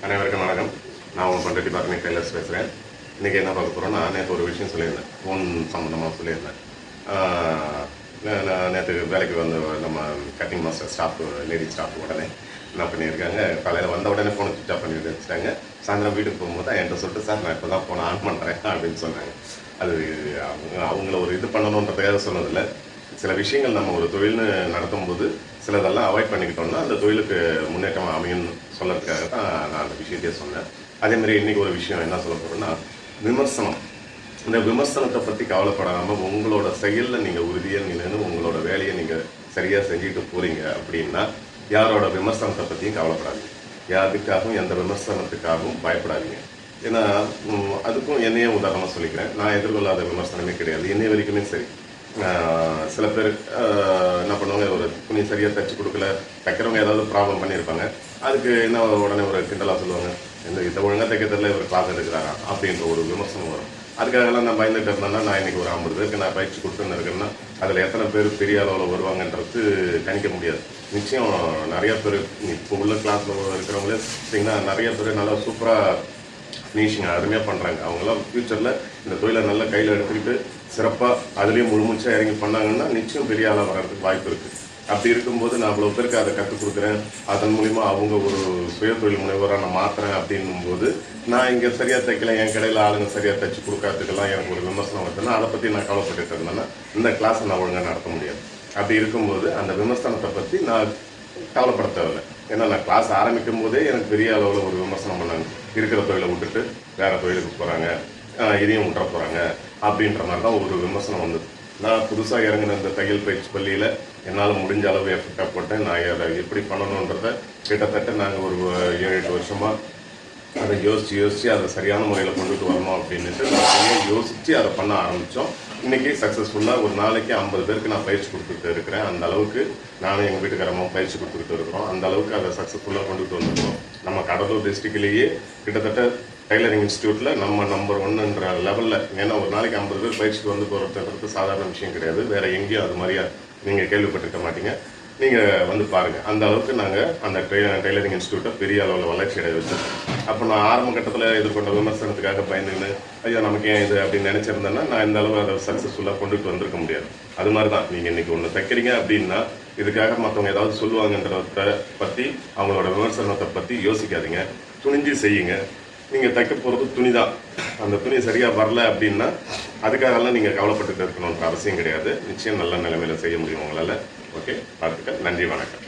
அனைவருக்கும் வணக்கம். நான் உங்கள் பண்ருட்டி பார்மி டெய்லர்ஸ் பேசுகிறேன். இன்றைக்கி என்ன பார்க்க போகிறோன்னா, நேற்று ஒரு விஷயம் சொல்லியிருந்தேன், ஃபோன் சம்மந்தமாக சொல்லியிருந்தேன். நேற்று வேலைக்கு வந்து நம்ம cutting master staff, lady staff உடனே என்ன பண்ணியிருக்காங்க, காலையில் வந்த உடனே ஃபோனை சுவிச் ஆஃப் பண்ணி வச்சுட்டாங்க. சாயந்தரம் வீட்டுக்கு போகும்போது தான் என்கிட்ட சொல்லிட்டு, சார் நான் இப்போ தான் ஃபோனை ஆன் பண்ணுறேன் அப்படின்னு சொன்னாங்க. அது அவங்கள ஒரு இது பண்ணணுன்றதுக்காக சொன்னதில்லை. சில விஷயங்கள் நம்ம ஒரு தொழில்னு நடத்தும்போது சிலதெல்லாம் அவாய்ட் பண்ணிக்கிட்டோம்னா அந்த தொழிலுக்கு முன்னேற்றம் அமையும்னு சொல்கிறதுக்காக தான் நான் அந்த விஷயத்தையே சொன்னேன். அதேமாதிரி இன்றைக்கி ஒரு விஷயம் என்ன சொல்ல போகிறோன்னா, விமர்சனம். இந்த விமர்சனத்தை பற்றி கவலைப்படாமல் உங்களோட செயலில் நீங்கள் உறுதியாக நின்று உங்களோட வேலையை நீங்கள் சரியாக செஞ்சுட்டு போகிறீங்க அப்படின்னா யாரோட விமர்சனத்தை பற்றியும் கவலைப்படாதீங்க. யாருக்காகவும் எந்த விமர்சனத்துக்காகவும் பயப்படாதீங்க. ஏன்னா அதுக்கும் என்னையே உதாரணமாக சொல்லிக்கிறேன். நான் எதிர்கொள்ளாத விமர்சனமே கிடையாது. என்னை வரைக்குமே சரி. சில பேர் என்ன பண்ணுவாங்க, ஒரு துணி சரியாக தைச்சி கொடுக்கல, தைக்கிறவங்க ஏதாவது ப்ராப்ளம் பண்ணியிருப்பாங்க. அதுக்கு என்ன உடனே ஒரு கிண்டலாக சொல்லுவாங்க, இதை ஒழுங்காக தைக்க தெரியல, இவர் கிளாஸ் எடுக்கிறாரா அப்படின்ற ஒரு விமர்சனம் வரும். அதுக்காகலாம் நான் பயந்துட்டு இருந்தேன்னா, நான் இன்றைக்கி ஒரு 50 பேருக்கு நான் பயிற்சி கொடுத்துன்னு இருக்கேன்னா அதில் எத்தனை பேர் பெரிய அளவில் வருவாங்கன்றது கணிக்க முடியாது. நிச்சயம் நிறையா பேர் இப்போ உள்ள கிளாஸில் இருக்கிறவங்களே பார்த்தீங்கன்னா நிறைய பேர் நல்லா சூப்பராக ஃபினிஷிங் அருமையாக பண்ணுறாங்க. அவங்களாம் ஃப்யூச்சரில் இந்த தொழிலை நல்லா கையில் எடுத்துக்கிட்டு சிறப்பாக அதுலேயும் முழுமூச்சாக இறங்கி பண்ணாங்கன்னா நிச்சயம் பெரிய ஆளாக வர்றதுக்கு வாய்ப்பு இருக்குது. அப்படி இருக்கும்போது நான் அவ்வளோ பேருக்கு அதை கற்றுக் கொடுக்குறேன், அதன் மூலிமா அவங்க ஒரு சுய தொழில் முனைவராக நான் மாற்றுறேன் அப்படின்னும்போது, நான் இங்கே சரியாக தைக்கல, என் கடையில் ஆளுங்க சரியாக தைச்சி கொடுக்காததுக்கெல்லாம் எனக்கு ஒரு விமர்சனம் வருதுன்னா அதை பற்றி நான் கவலைப்பட்டு இருந்தேன்னா இந்த கிளாஸை நான் ஒழுங்காக நடத்த முடியாது. அப்படி இருக்கும்போது அந்த விமர்சனத்தை பற்றி நான் கவலைப்பட தேவையில்லை. ஏன்னா நான் கிளாஸ் ஆரம்பிக்கும் போதே எனக்கு பெரிய அளவில் ஒரு விமர்சனம் பண்ணாங்க. இருக்கிற தொழிலை விட்டுட்டு வேறு தொழிலுக்கு போகிறாங்க, இதையும் விட்டுற போகிறாங்க அப்படின்ற மாதிரி தான் ஒரு விமர்சனம் வந்தது. நான் புதுசாக இறங்கின இந்த தையல் பயிற்சி பள்ளியில் என்னால் முடிஞ்ச அளவு எஃபெக்டாக போட்டேன். நான் அதை எப்படி பண்ணணுன்றதை கிட்டத்தட்ட நாங்கள் ஒரு 7-8 வருஷமாக அதை யோசித்து அதை சரியான முறையில் கொண்டுட்டு வரணும் அப்படின்ட்டு நிறைய யோசித்து அதை பண்ண ஆரம்பித்தோம். இன்றைக்கி சக்ஸஸ்ஃபுல்லாக ஒரு நாளைக்கு 50 பேருக்கு நான் பயிற்சி கொடுத்துட்டு இருக்கிறேன். அந்த அளவுக்கு நானும் எங்கள் வீட்டுக்காரமாக பயிற்சி கொடுத்துக்கிட்டு இருக்கிறோம். அந்த அளவுக்கு அதை சக்ஸஸ்ஃபுல்லாக கொண்டுட்டு வந்துருக்கோம். நம்ம கடலூர் டிஸ்ட்ரிக்ட்லேயே கிட்டத்தட்ட டைலரிங் இன்ஸ்டியூட்டில் நம்ம நம்பர் 1ன்ற லெவலில். ஏன்னா ஒரு நாளைக்கு 50 பேர் பயிற்சிக்கு வந்து போகிறதுன்றது சாதாரண விஷயம் கிடையாது. வேறு எங்கேயும் அது மாதிரியா நீங்கள் கேள்விப்பட்டிருக்க மாட்டீங்க. நீங்கள் வந்து பாருங்கள். அந்த அளவுக்கு நாங்கள் அந்த டைலரிங் இன்ஸ்டியூட்டை பெரிய அளவில் வளர்ச்சி அடைய வச்சுருக்கோம். அப்போ நான் ஆரம்ப கட்டத்தில் எதிர்கொண்ட விமர்சனத்துக்காக பயந்துன்னு ஐயோ நமக்கு ஏன் இது அப்படின்னு நினச்சிருந்தேன்னா நான் இந்த அளவு அதை சக்ஸஸ்ஃபுல்லாக கொண்டுட்டு வந்திருக்க முடியாது. அது மாதிரி தான் நீங்கள் இன்றைக்கி ஒன்று தைக்கிறீங்க அப்படின்னா இதுக்காக மற்றவங்க ஏதாவது சொல்லுவாங்கன்றத பற்றி அவங்களோட விமர்சனத்தை பற்றி யோசிக்காதீங்க. துணிஞ்சு செய்யுங்க. நீங்கள் தைக்க போகிறது துணி தான். அந்த துணி சரியாக வரல அப்படின்னா அதுக்காகலாம் நீங்கள் கவலைப்பட்டுட்டு இருக்கணுன்ற அவசியம் கிடையாது. நிச்சயம் நல்ல நிலைமையில் செய்ய முடியும் உங்களால். ஓகே, வாழ்த்துக்கள். நன்றி, வணக்கம்.